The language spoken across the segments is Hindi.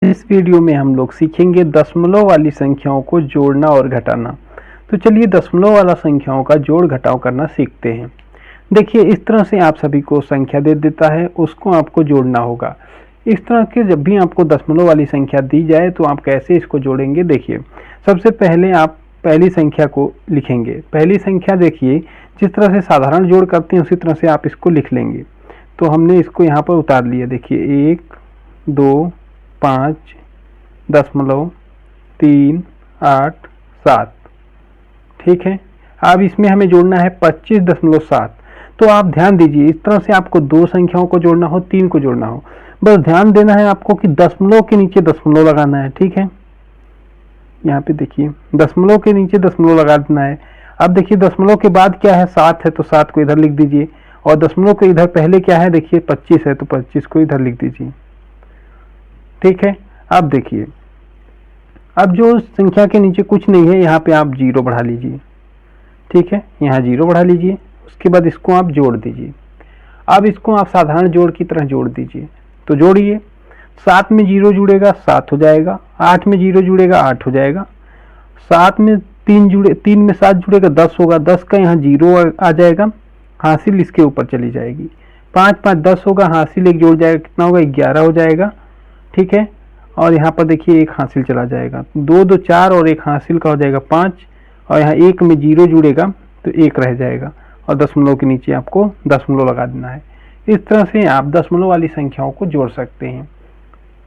इस वीडियो में हम लोग सीखेंगे दशमलव वाली संख्याओं को जोड़ना और घटाना। तो चलिए दशमलव वाला संख्याओं का जोड़ घटाव करना सीखते हैं। देखिए इस तरह से आप सभी को संख्या दे देता है, उसको आपको जोड़ना होगा। इस तरह के जब भी आपको दशमलव वाली संख्या दी जाए तो आप कैसे इसको जोड़ेंगे, देखिए सबसे पहले आप पहली संख्या को लिखेंगे। पहली संख्या देखिए जिस तरह से साधारण जोड़ करते हैं उसी तरह से आप इसको लिख लेंगे। तो हमने इसको यहाँ पर उतार लिया। देखिए 1 2 5 दशमलव 3 8 7, ठीक है। अब इसमें हमें जोड़ना है 25.7। तो आप ध्यान दीजिए, इस तरह से आपको दो संख्याओं को जोड़ना हो, तीन को जोड़ना हो, बस ध्यान देना है आपको कि दशमलव के नीचे दशमलव लगाना है, ठीक है। यहाँ पे देखिए दशमलव के नीचे दशमलव लगा देना है। अब देखिए दशमलव के बाद क्या है, 7 है तो 7 को इधर लिख दीजिए, और दशमलव के इधर पहले क्या है, देखिए 25 है तो 25 को इधर लिख दीजिए, ठीक है। अब देखिए अब जो संख्या के नीचे कुछ नहीं है यहाँ पे आप 0 बढ़ा लीजिए, ठीक है। यहाँ 0 बढ़ा लीजिए, उसके बाद इसको आप जोड़ दीजिए। अब इसको आप साधारण जोड़ की तरह जोड़ दीजिए। तो जोड़िए, 7 में 0 जुड़ेगा 7 हो जाएगा, 8 में 0 जुड़ेगा 8 हो जाएगा, 7 में 3 में 7 जुड़ेगा 10 होगा, 10 का यहाँ 0 आ जाएगा, हासिल इसके ऊपर चली जाएगी, 5 5 10 होगा, हासिल एक जोड़ जाएगा, कितना होगा 11 हो जाएगा, ठीक है। और यहाँ पर देखिए एक हासिल चला जाएगा, 2 2 4 और एक हासिल का हो जाएगा 5, और यहाँ 1 में 0 जुड़ेगा तो 1 रह जाएगा, और दशमलव के नीचे आपको दशमलव लगा देना है। इस तरह से आप दशमलव वाली संख्याओं को जोड़ सकते हैं।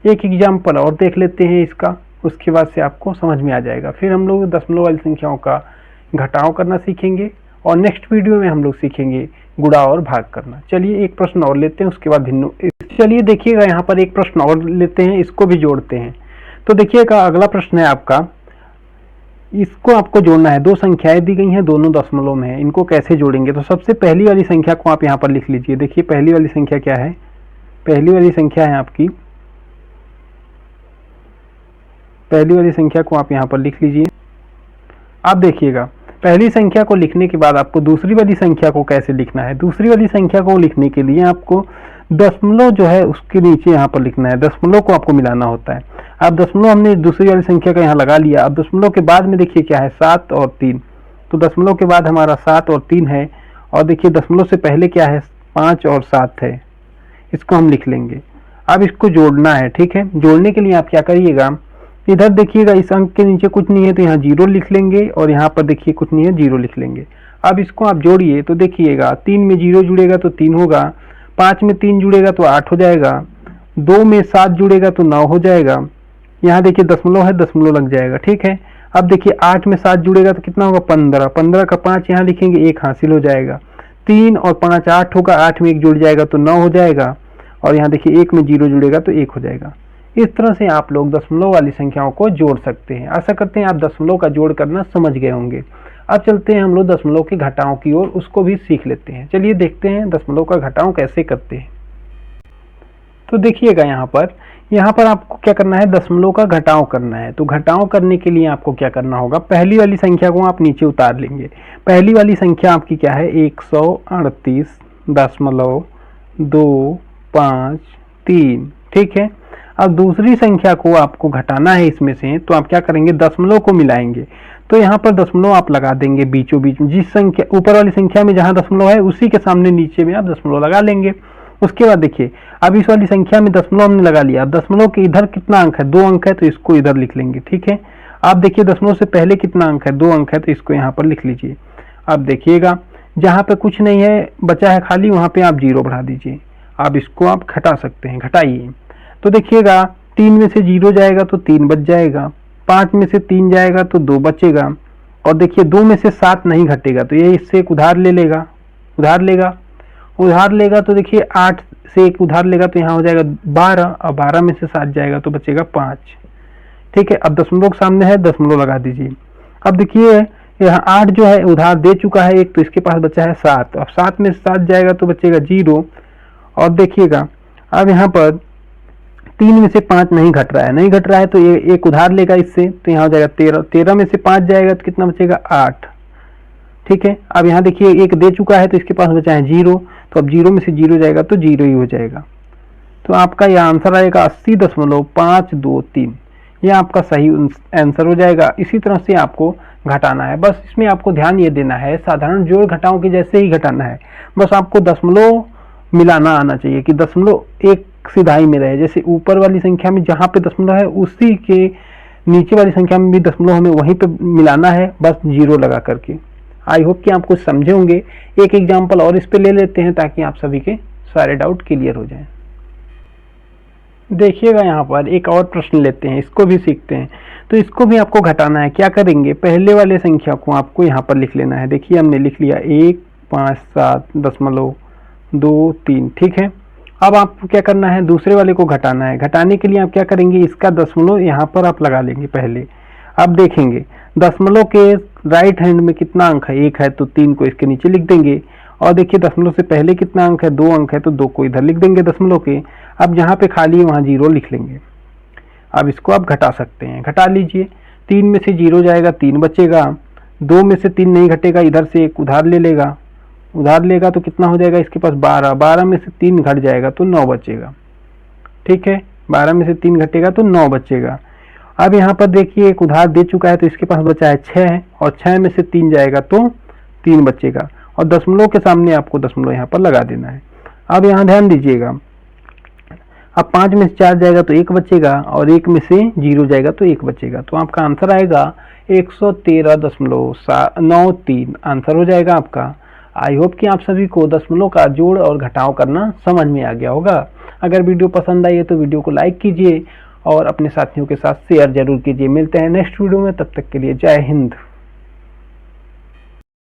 एक एग्जाम्पल और देख लेते हैं इसका, उसके बाद से आपको समझ में आ जाएगा। फिर हम लोग दशमलव वाली संख्याओं का घटाव करना सीखेंगे, और नेक्स्ट वीडियो में हम लोग सीखेंगे गुणा और भाग करना। चलिए एक प्रश्न और लेते हैं, उसके बाद भिन्न। चलिए देखिएगा यहाँ पर एक प्रश्न और लेते हैं, इसको भी जोड़ते हैं। तो देखिएगा अगला प्रश्न है आपका, इसको आपको जोड़ना है। दो संख्याएं दी गई हैं, दोनों दशमलव में है, इनको कैसे जोड़ेंगे। तो सबसे पहली वाली संख्या को आप यहाँ पर लिख लीजिए। देखिए पहली वाली संख्या क्या है, पहली वाली संख्या है आपकी, पहली वाली संख्या को आप यहाँ पर लिख लीजिए। अब देखिएगा पहली संख्या को लिखने के बाद आपको दूसरी वाली संख्या को कैसे लिखना है। दूसरी वाली संख्या को लिखने के लिए आपको दशमलव जो है उसके नीचे यहाँ पर लिखना है, दशमलव को आपको मिलाना होता है। अब दशमलव हमने दूसरी वाली संख्या का यहाँ लगा लिया। अब दशमलव के बाद में देखिए क्या है, 7 और 3। तो दशमलव के बाद हमारा 7 और 3 है, और देखिए दशमलव से पहले क्या है, 5 और 7 है, इसको हम लिख लेंगे। अब इसको जोड़ना है, ठीक है। जोड़ने के लिए आप क्या करिएगा, इधर देखिएगा इस अंक के नीचे कुछ नहीं है तो यहाँ 0 लिख लेंगे, और यहाँ पर देखिए कुछ नहीं है 0 लिख लेंगे। अब इसको आप जोड़िए तो देखिएगा 3 में 0 जुड़ेगा तो 3 होगा, 5 में 3 जुड़ेगा तो 8 हो जाएगा, 2 में 7 जुड़ेगा तो 9 हो जाएगा, यहाँ देखिए दशमलव है दशमलव लग जाएगा, ठीक है। अब देखिए 8 में 7 जुड़ेगा तो कितना होगा 15, 15 का 5 यहाँ लिखेंगे, 1 हासिल हो जाएगा, 3 और 5 8 होगा, 8 में 1 जुड़ जाएगा तो 9 हो जाएगा, और यहाँ देखिए 1 में 0 जुड़ेगा तो 1 हो जाएगा। इस तरह से आप लोग दशमलव वाली संख्याओं को जोड़ सकते हैं। आशा करते हैं आप दशमलव का जोड़ करना समझ गए होंगे। अब चलते हैं हम लोग दशमलव के घटाव की ओर, उसको भी सीख लेते हैं। चलिए देखते हैं दशमलव का घटाव कैसे करते हैं। तो देखिएगा यहाँ पर आपको क्या करना है, दशमलव का घटाव करना है। तो घटाव करने के लिए आपको क्या करना होगा, पहली वाली संख्या को आप नीचे उतार लेंगे। पहली वाली संख्या आपकी क्या है, 138.253, ठीक है। अब दूसरी संख्या को आपको घटाना है इसमें से, तो आप क्या करेंगे, दशमलव को मिलाएंगे। तो यहाँ पर दशमलव आप लगा देंगे बीचों बीच में, जिस संख्या ऊपर वाली संख्या में जहाँ दशमलव है उसी के सामने नीचे में आप दशमलव लगा लेंगे। उसके बाद देखिए अब इस वाली संख्या में दशमलव हमने लगा लिया। अब दशमलव के इधर कितना अंक है, 2 अंक है, तो इसको इधर लिख लेंगे, ठीक है। आप देखिए दशमलव से पहले कितना अंक है, 2 अंक है, तो इसको यहाँ पर लिख लीजिए। अब देखिएगा जहाँ पे कुछ नहीं है बचा है खाली, वहाँ पे आप 0 बढ़ा दीजिए। अब इसको आप घटा सकते हैं, घटाइए। तो देखिएगा 3 में से 0 जाएगा तो 3 बच जाएगा, 5 में से 3 जाएगा तो 2 बचेगा, और देखिए 2 में से 7 नहीं घटेगा तो ये इससे एक उधार ले लेगा, उधार लेगा तो देखिए 8 से एक उधार लेगा तो यहाँ हो जाएगा 12, और 12 में से 7 जाएगा तो बचेगा 5, ठीक है। अब दशमलव सामने है, दशमलव लगा दीजिए। अब देखिए यहाँ 8 जो है उधार दे चुका है एक, तो इसके पास बचा है 7। अब 7 में से 7 जाएगा तो बचेगा 0, और देखिएगा अब यहाँ पर 3 में से 5 नहीं घट रहा है तो ये एक उधार लेगा इससे, तो यहाँ हो जाएगा 13, 13 में से 5 जाएगा तो कितना बचेगा 8, ठीक है। अब यहाँ देखिए एक दे चुका है तो इसके पास बचा है 0, तो अब 0 में से 0 जाएगा तो 0 ही हो जाएगा, तो आपका यह आंसर आएगा 80.523। यह आपका सही आंसर हो जाएगा। इसी तरह से आपको घटाना है, बस इसमें आपको ध्यान ये देना है, साधारण जोड़ घटाओं के जैसे ही घटाना है। बस आपको दशमलव मिलाना आना चाहिए कि दशमलव एक सिधाई में रहे। जैसे ऊपर वाली संख्या में जहाँ पे दशमलव है उसी के नीचे वाली संख्या में भी दशमलव हमें वहीं पे मिलाना है, बस जीरो लगा करके। आई होप कि आप कुछ समझे होंगे। एक एग्जाम्पल और इस पे ले लेते हैं ताकि आप सभी के सारे डाउट क्लियर हो जाएं। देखिएगा यहाँ पर एक और प्रश्न लेते हैं, इसको भी सीखते हैं। तो इसको भी आपको घटाना है। क्या करेंगे, पहले वाले संख्या को आपको यहाँ पर लिख लेना है। देखिए हमने लिख लिया 157.23, ठीक है। अब आपको क्या करना है, दूसरे वाले को घटाना है। घटाने के लिए आप क्या करेंगे, इसका दशमलव यहाँ पर आप लगा लेंगे पहले। अब देखेंगे दशमलव के राइट हैंड में कितना अंक है, 1 है तो 3 को इसके नीचे लिख देंगे। और देखिए दशमलव से पहले कितना अंक है, 2 अंक है तो 2 को इधर लिख देंगे दशमलव के। अब जहाँ पे खाली है वहाँ 0 लिख लेंगे। अब इसको आप घटा सकते हैं, घटा लीजिए। 3 में से 0 जाएगा, 3 बचेगा। 2 में से 3 नहीं घटेगा, इधर से एक उधार ले लेगा। उधार लेगा तो कितना हो जाएगा इसके पास 12। 12 में से 3 घट जाएगा तो 9 बचेगा, ठीक है। 12 में से 3 घटेगा तो 9 बचेगा। अब यहाँ पर देखिए एक उधार दे चुका है तो इसके पास बचा है 6, और 6 में से 3 जाएगा तो 3 बचेगा। और दशमलव के सामने आपको दशमलव यहाँ पर लगा देना है। अब यहाँ ध्यान दीजिएगा, अब 5 में से 4 जाएगा तो 1 बचेगा, और 1 में से 0 जाएगा तो 1 बचेगा। तो आपका आंसर आएगा 113.93 आंसर हो जाएगा आपका। आई होप कि आप सभी को दशमलव का जोड़ और घटाव करना समझ में आ गया होगा। अगर वीडियो पसंद आई है तो वीडियो को लाइक कीजिए और अपने साथियों के साथ शेयर जरूर कीजिए। मिलते हैं नेक्स्ट वीडियो में, तब तक के लिए जय हिंद।